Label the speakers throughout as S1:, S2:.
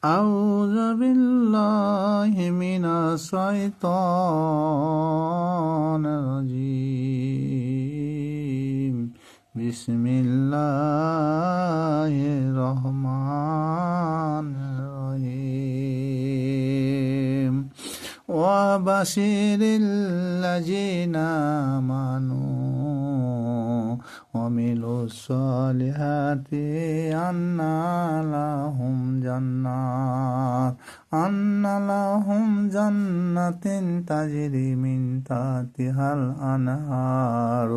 S1: أعوذ بالله من الشيطان الرجيم بسم الله الرحمن الرحيم وبشر الذين آمنوا وعملوا الصالحات أن لهم جنات تجري من تحتها الأنهار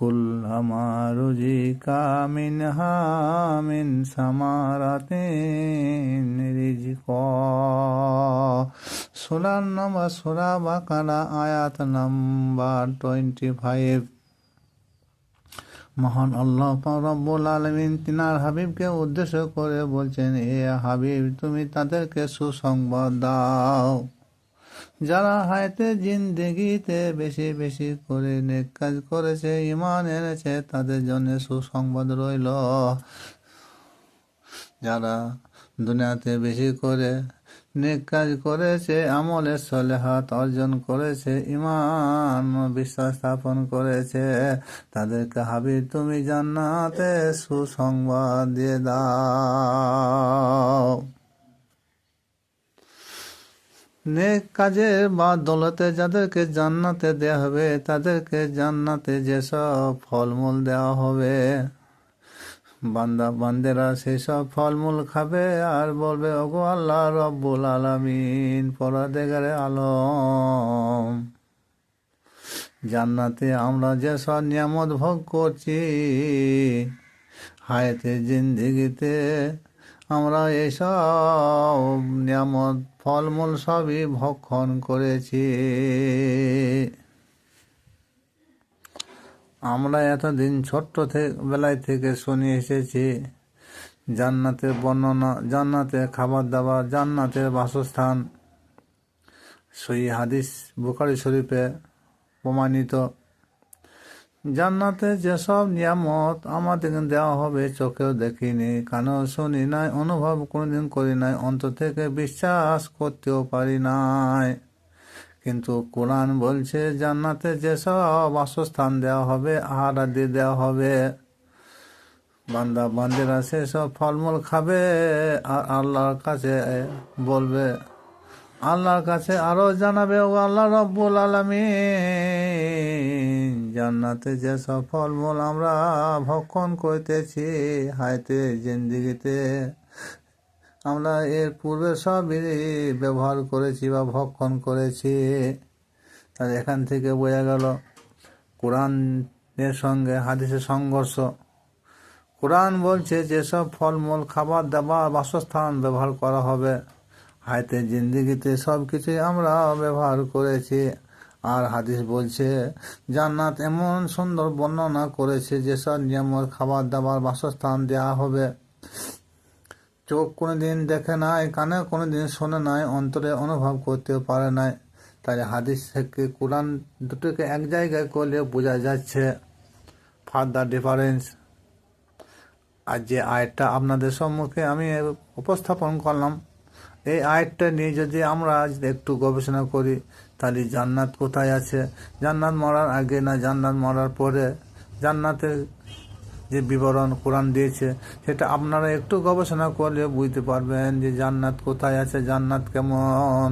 S1: كلما رزق منها من ثمرة رزقا সূরা নম্বর সূরা বাকারা আয়াত নাম্বার 25। মহান আল্লাহ রব্বুল আলামিন তিনার হাবিবকে উদ্দেশ্য করে বলছেন, এ হাবিব তুমি তাদেরকে সুসংবাদ দাও যারা হায়াতে জিন্দেগিতে বেশি বেশি করে নেক কাজ করেছে, ঈমান এনেছে, তাদের জন্য সুসংবাদ রইল। যারা দুনিয়াতে বেশি করে নেক কাজ করেছে, আমলে সলেহাত অর্জন করেছে, ঈমান বিশ্বাস স্থাপন করেছে, তাদেরকে হাবিব তুমি জান্নাতে সুসংবাদ দিয়ে দাও। নেক কাজের বদৌলতে যাদেরকে জান্নাতে দেওয়া হবে, তাদেরকে জান্নাতে যেসব ফলমূল দেওয়া হবে, বান্দা বান্দেরা সেসব ফলমূল খাবে আর বলবে, ওগো আল্লাহ রব্বুল আলামিন, পরওয়ারদিগারে আলম, জান্নাতে আমরা যেসব নিয়ামত ভোগ করছি, হায়াতে জিন্দেগিতে আমরা এইসব নিয়ামত ফলমূল সবই ভক্ষণ করেছি। আমরা এতদিন ছোট্ট বেলায় থেকে শুনে এসেছি জান্নাতের বর্ণনা, জান্নাতের খাবার দাবার, জান্নাতের বাসস্থান। সহিহ হাদিস বুখারী শরীফে প্রমাণিত। জান্নাতে যেসব নিয়ামত আমাদের দেওয়া হবে, চোখেও দেখিনি, কানেও শুনি নাই, অনুভব কোনোদিন করি নাই, অন্তর থেকে বিশ্বাস করতেও পারি নাই। কিন্তু কোরআন বলছে জান্নাতে যেসব বাসস্থান দেওয়া হবে, আহার আদি দেওয়া হবে, বান্দা বান্দিরা সেসব ফলমূল খাবে আর আল্লাহর কাছে বলবে, আল্লাহর কাছে আরো জানাবে, ও আল্লাহ রব্বুল আলামিন, জান্নাতে যেসব ফলমূল আমরা ভক্ষণ করতেছি হায়াতে জিন্দেগিতে, আমরা এর পূর্বে সবই ব্যবহার করেছি বা ভক্ষণ করেছি। তাহলে এখান থেকে বোঝা গেল কোরআনের সঙ্গে হাদিসের সংঘর্ষ। কোরআন বলছে যেসব ফলমূল খাবার দাবার বাসস্থান ব্যবহার করা হবে হায়াতে জিন্দেগিতে, সব কিছুই আমরা ব্যবহার করেছি। আর হাদিস বলছে জান্নাত এমন সুন্দর বর্ণনা করেছে যেসব নিয়ামত খাবার দাবার বাসস্থান দেওয়া হবে, চোখ কোনোদিন দেখে নাই, কানে কোনোদিন শোনে নাই, অন্তরে অনুভব করতে পারে নাই। তাই হাদিস থেকে কোরআন দুটোকে এক জায়গায় করলে বোঝা যাচ্ছে ফার্দার ডিফারেন্স। আর যে আয়াতটা আপনাদের সম্মুখে আমি উপস্থাপন করলাম, এই আয়াতটা নিয়ে যদি আমরা একটু গবেষণা করি, তাহলে জান্নাত কোথায় আছে, জান্নাত মরার আগে না জান্নাত মরার পরে, জান্নাতের যে বিবরণ কোরআন দিয়েছে সেটা আপনারা একটু গবেষণা করলে বুঝতে পারবেন যে জান্নাত কোথায় আছে, জান্নাত কেমন।